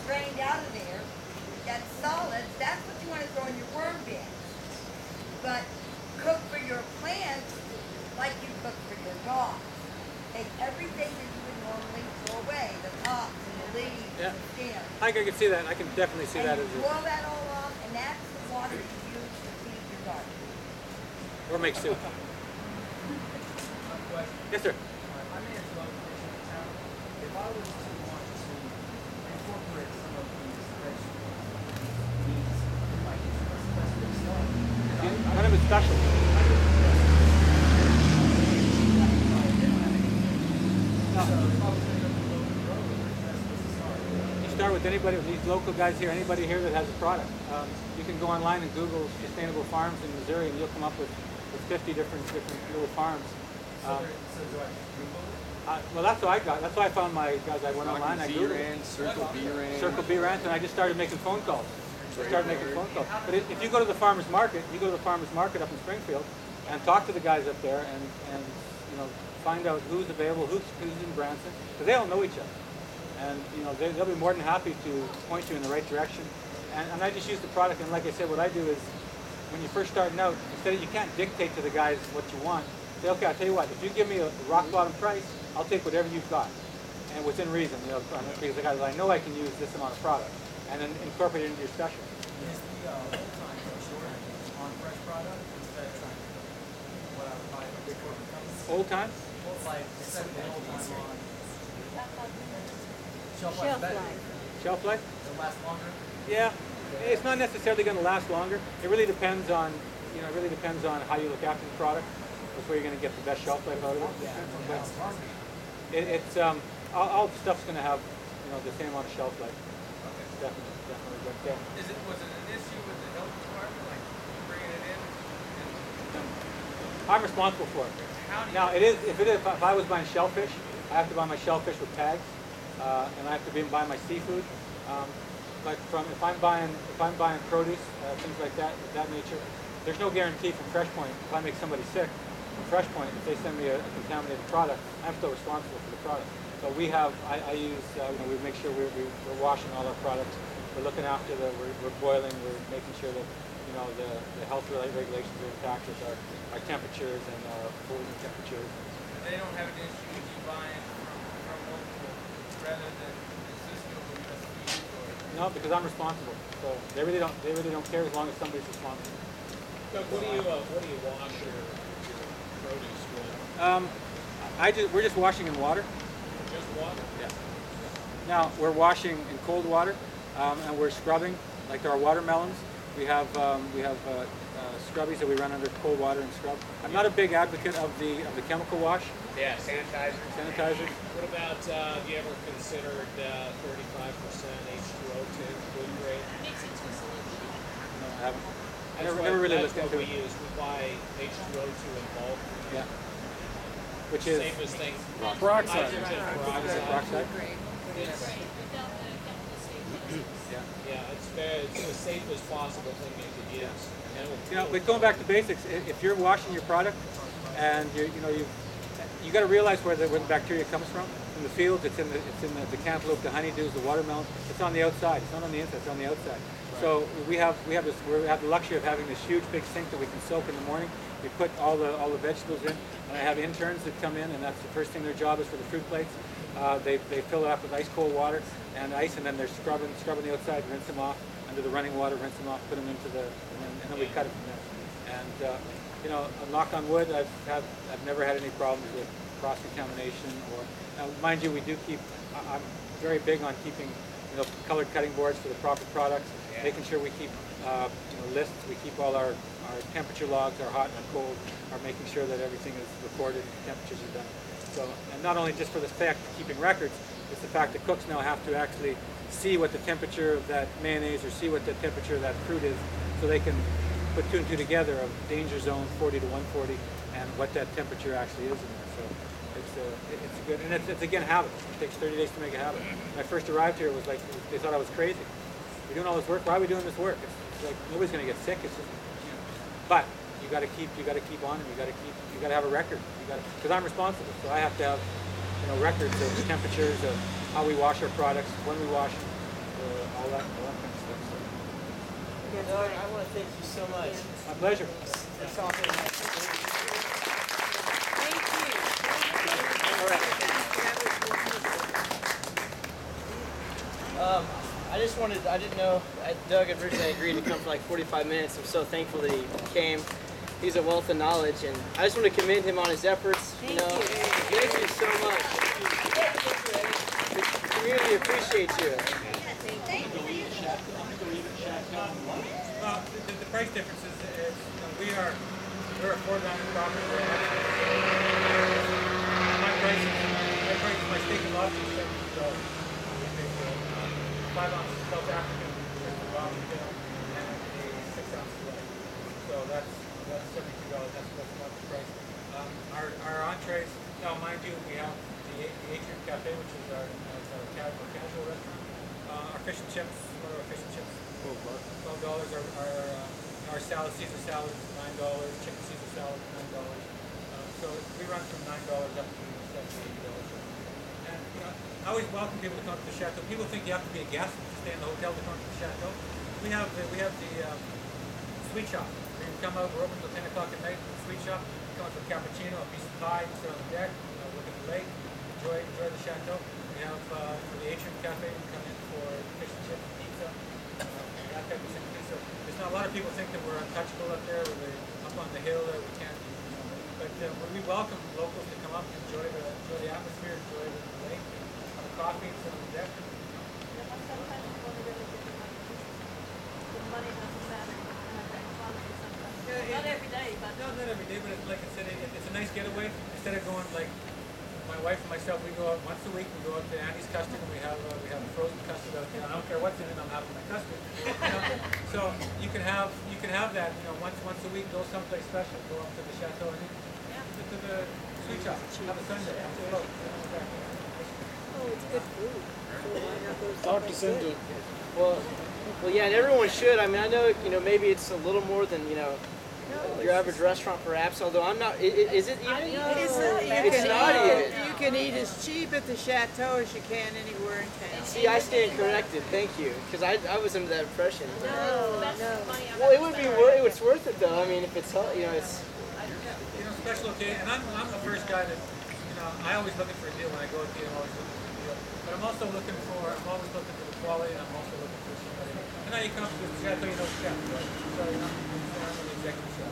strained out of there, that's solids, that's what you want to throw in your worm bin. But cook for your plants like you cook for your dogs. Take everything that you would normally throw away, the tops and the leaves and the stems. I can see that. I can definitely see that as you boil that all off, and that's the water you use to feed your garden. or make soup. Yes, sir. My name is Knopp. If I was to want to incorporate some of these fresh meats in my kitchen, what's the best way to start? None of it's special. You start with anybody, with these local guys here, anybody here that has a product. You can go online and Google sustainable farms in Missouri, and you'll come up with 50 different little farms. So do I Google it? Well, that's what I got. That's why I found my guys. I went online. I Googled Circle B Ranch. Circle B Ranch, and I just started making phone calls. But if you go to the farmers market, you go to the farmers market up in Springfield, and talk to the guys up there, and you know, find out who's available, who's in Branson, because they all know each other, and you know they'll be more than happy to point you in the right direction. And I just use the product, and like I said, what I do is when you're first starting out, instead of, you can't dictate to the guys what you want. Say, okay, I'll tell you what, if you give me a rock bottom price, I'll take whatever you've got, and within reason, you know, because the guys, I know I can use this amount of product, and then incorporate it into your special. Is the whole time short on fresh product instead of what I would buy before it becomes Old time? like instead of the old time on shelf Shelf life better? life. Shelf life? It'll last longer? Yeah, it's not necessarily going to last longer. It really depends on, you know, it really depends on how you look after the product. That's where you're going to get the best shelf life out of it. But it's all the stuff's going to have, you know, the same amount of shelf life. Definitely. But, Was it an issue with the health department, like bringing it in? I'm responsible for it. Now, if I was buying shellfish, I have to buy my shellfish with tags, and I have to buy my seafood. But if I'm buying produce, things like that, of that nature, there's no guarantee from FreshPoint. If I make somebody sick from FreshPoint, if they send me a contaminated product, I'm still responsible for the product. So we have, I use, you know, we make sure we're washing all our products. We're looking after we're boiling. We're making sure that, you know, the health regulations are intact with our temperatures and our holding temperatures. They don't have an issue with you buying from local rather than the system of USDA or? No, because I'm responsible. So they really don't care as long as somebody's responsible. Doug, what do you wash your produce with? We're just washing in water. Just water? Yeah. Now we're washing in cold water, and we're scrubbing, like our watermelons. We have scrubbies that we run under cold water and scrub. I'm not a big advocate of the chemical wash. Yeah, sanitizer. What about, have you ever considered 35% H2O2 food grade? Mix it to a solution. No, I haven't. I never really looked into it. That's what we use. We buy H2O2 in bulk. Yeah. Which is safest thing. Peroxide. Peroxide. Yeah, it's the safest possible thing you could use. You know, but going back to basics, if you're washing your product and you got to realize where the bacteria comes from. In the fields, it's in the cantaloupe, the honeydews, the watermelon. It's on the outside. It's not on the inside. It's on the outside. Right. So we have the luxury of having this huge big sink that we can soak in the morning. We put all the vegetables in, and I have interns that come in, and that's the first thing their job is for the fruit plates. They fill it up with ice cold water and ice, and then they're scrubbing the outside, rinse them off under the running water, rinse them off, put them into and then we cut it from there. And you know, knock on wood, I've never had any problems with cross contamination or. Now, mind you, we do keep. I'm very big on keeping, you know, colored cutting boards for the proper products. Yeah. Making sure we keep, you know, lists. We keep all our temperature logs, our hot and our cold. Are making sure that everything is recorded, temperatures are done. So, and not only just for the fact of keeping records, it's the fact that cooks now have to actually see what the temperature of that mayonnaise or see what the temperature of that fruit is, so they can put two and two together of danger zone 40 to 140 and what that temperature actually is in there. So it's good, and it's again habit. It takes 30 days to make a habit. When I first arrived here, it was like they thought I was crazy. We're doing all this work. Why are we doing this work? It's like nobody's going to get sick. It's just, but you got to keep on, and you got to have a record. Because I'm responsible, so I have to have, you know, records of the temperatures of how we wash our products, when we wash them, all that kind of stuff. So. Doug, I want to thank you so much. My pleasure. It's awesome. Thank you. All right. I didn't know, Doug had originally agreed to come for like 45 minutes. I'm so thankful that he came. He's a wealth of knowledge, and I just want to commend him on his efforts. Thank you. Thank you so much. The community appreciates you. Well, the price difference is we're a four-diamond property. My price is my steak and lobster is $72. We pay for 5 ounces of South African lobster and a 6 ounce fillet. So that's $72. That's the market price. Our entrees. Now, mind you, we have the Atrium Cafe, which is our casual restaurant. Our fish and chips. What are our fish and chips? $12. Our salad, Caesar salad is $9. Chicken Caesar salad is $9. So we run from $9 up to $70, $80. And I always welcome people to come to the Chateau. People think you have to be a guest to stay in the hotel to come to the Chateau. We have the sweet shop. You can come out. We're open until 10 o'clock at night. The sweet shop. You come out for a cappuccino, a piece of pie, sit on the deck, look at the lake, enjoy the Chateau. We have for the Atrium Cafe. You come in for fish and chips, pizza. That type of thing. So there's not a lot of people think that we're untouchable up there, or we're up on the hill that we can't. But we welcome locals to come up and enjoy the atmosphere, enjoy the lake, have a coffee and sit on the deck. Not every day, but No, not every day, but like I said, it's a nice getaway. Instead of going like my wife and myself, we go out once a week. We go out to Andy's Custard, and we have a frozen custard out there. I don't care what's in it, I'm having my custard. So you can have that. Once a week, go someplace special. Go up to the Chateau and to the sweet shop. Have a Sunday. Have a float. oh, it's good food. Talk to Cindy. Well, yeah, and everyone should. I mean, I know, maybe it's a little more than, your average restaurant perhaps, although I'm not, is it even? It's not even. You can eat as cheap at the Chateau as you can anywhere in town. See, I stand corrected, thank you, because I was under that impression. No. Well, it would be it's worth it though. I mean, if it's, it's. Special occasion, and I'm the first guy that, I always looking for a deal when I go out there. I'm always looking for a deal, but I'm always looking for the quality, and I'm also looking for somebody. And now you come to the Chateau, the chef, right? So I'm the executive chef.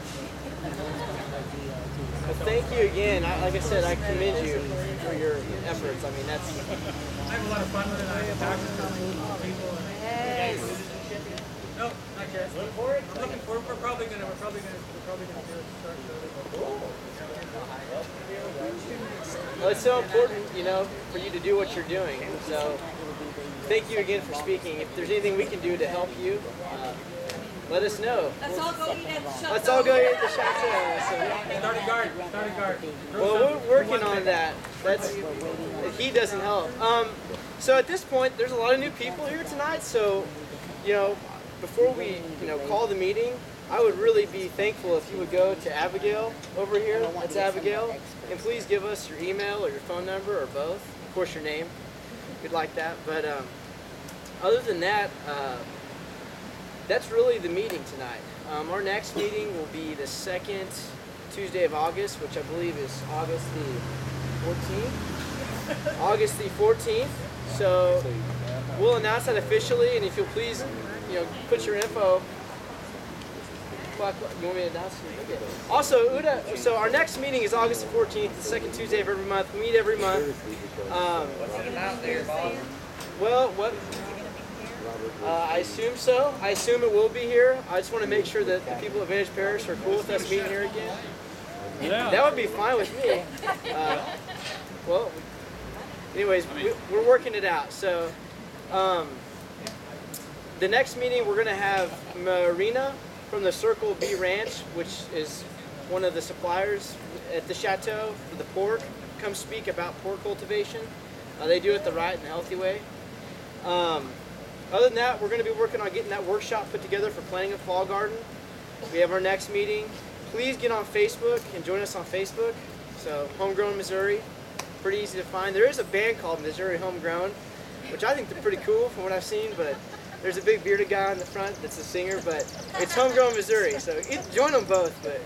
Well, thank you again. Like I said, I commend you for your efforts. I mean, that's. I have a lot of fun with it. I have talked to people. No, not yet. Look for it. I'm looking for it. We're probably gonna do it. Well, it's so important, for you to do what you're doing. So, thank you again for speaking. If there's anything we can do to help you, let us know. Let's all go eat at the Chateau. Let's all go eat at the Chateau. Start a garden. Well, we're working on that. He doesn't help. So at this point, there's a lot of new people here tonight. So, before we, call the meeting, I would really be thankful if you would go to Abigail over here. That's Abigail. And please give us your email or your phone number or both. Of course, your name. We'd like that. But other than that, that's really the meeting tonight. Our next meeting will be the second Tuesday of August, which I believe is August the 14th. August the 14th. So we'll announce that officially, and if you'll please, put your info. You want me to announce it? Okay. Also, Uda, so our next meeting is August the 14th, the second Tuesday of every month. We meet every month. What's it about there, Bob? Well, what? I assume so. I assume it will be here. I just want to make sure that the people of Vantage Parish are cool with us meeting here again. Yeah. That would be fine with me. Well, anyways, we're working it out. So, the next meeting we're going to have Marina from the Circle B Ranch, which is one of the suppliers at the Chateau for the pork, come speak about pork cultivation. They do it the right and healthy way. Other than that, we're going to be working on getting that workshop put together for planting a fall garden. We have our next meeting. Please get on Facebook and join us on Facebook. So, Homegrown Missouri, pretty easy to find. There is a band called Missouri Homegrown. which I think they're pretty cool from what I've seen, but there's a big bearded guy in the front that's a singer, but it's homegrown Missouri, so join them both. But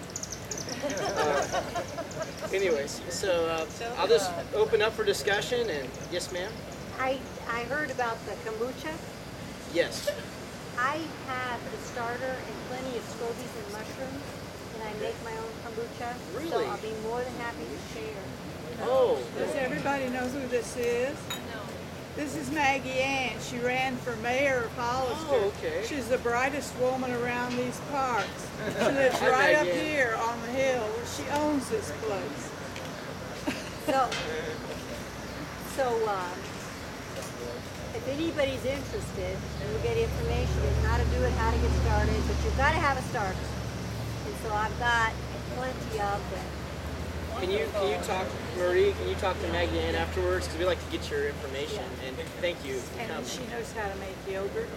anyways, so I'll just open up for discussion, and yes, ma'am? I heard about the kombucha. Yes. I have the starter and plenty of scobies and mushrooms, and I make my own kombucha. Really? So I'll be more than happy to share. Oh. Does everybody know who this is? No. This is Maggie Ann. She ran for mayor of Hollister. Oh, okay. She's the brightest woman around these parts. She lives Hi, right up Maggie Ann. here on the hill. She owns this place. So if anybody's interested, you'll get information on how to do it, how to get started, but you've got to have a starter. And so I've got plenty of them. Can you talk, Marie? Can you talk to Maggie Ann afterwards? Because we'd like to get your information. And thank you for And coming. she knows how to make yogurt.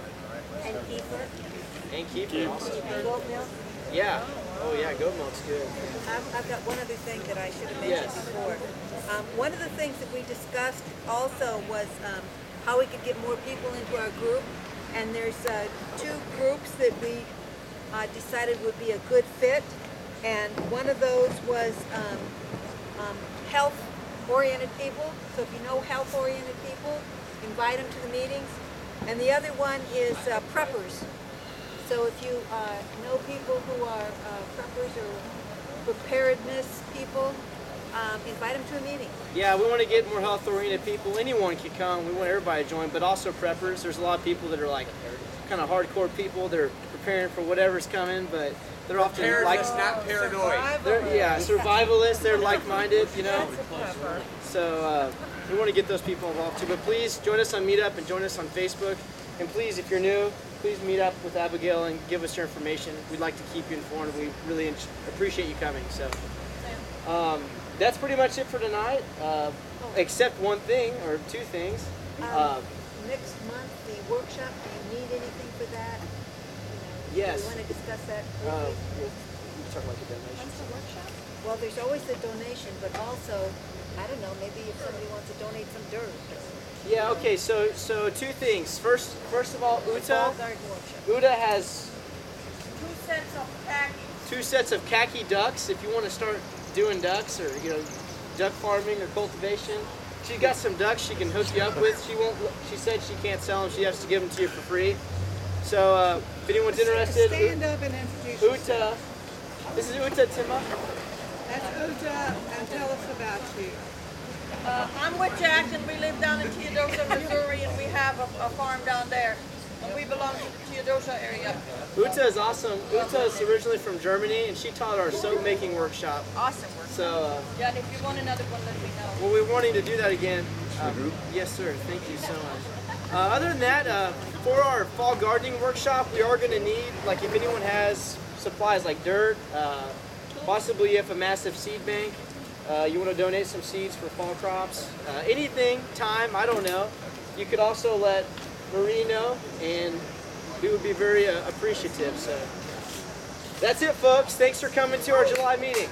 And kefir, And keep it also. and goat milk. Yeah. Oh yeah, goat milk's good. I've got one other thing that I should have Yes. mentioned before. One of the things that we discussed also was how we could get more people into our group. And there's two groups that we decided would be a good fit. And one of those was health-oriented people. So if you know health-oriented people, invite them to the meetings. And the other one is preppers. So if you know people who are preppers or preparedness people, invite them to a meeting. Yeah, we want to get more health-oriented people. Anyone can come. We want everybody to join, but also preppers. There's a lot of people that are like kind of hardcore people. They're preparing for whatever's coming, but they're often like not paranoid. they're survivalists. They're like-minded, you know. So we want to get those people involved too. But please join us on Meetup and join us on Facebook. And please, if you're new, please meet up with Abigail and give us your information. We'd like to keep you informed. We really appreciate you coming. So that's pretty much it for tonight, except one thing or two things. Next month, the workshop, do you need anything for that? Yes. Do you want to discuss that? We'll talk about the donations. Well, there's always the donation, but also, I don't know, maybe if somebody wants to donate some dirt. Yeah. Okay. So two things. First of all, Ball garden workshop. Uta has 2 sets of khakis. 2 sets of khaki ducks. If you want to start doing ducks or duck farming or cultivation, she's got some ducks she can hook you up with. She said she can't sell them. She has to give them to you for free. So if anyone's interested, Stand up and introduce yourself. Uta. This is Uta Tima. That's Uta, and tell us about you. I'm with Jack, and we live down in Theodosia, Missouri, and we have a farm down there. And we belong to the Theodosia area. Uta is awesome. Uta is originally from Germany, and she taught our soap making workshop. Awesome work. So Yeah, and if you want another one, let me know. well, we're wanting to do that again. Yes, sir. Thank you so much. Other than that, for our fall gardening workshop, we are going to need, like, if anyone has supplies like dirt, possibly you have a massive seed bank, you want to donate some seeds for fall crops, anything, time, I don't know. You could also let Marie know, and we would be very appreciative. So that's it, folks. Thanks for coming to our July meeting.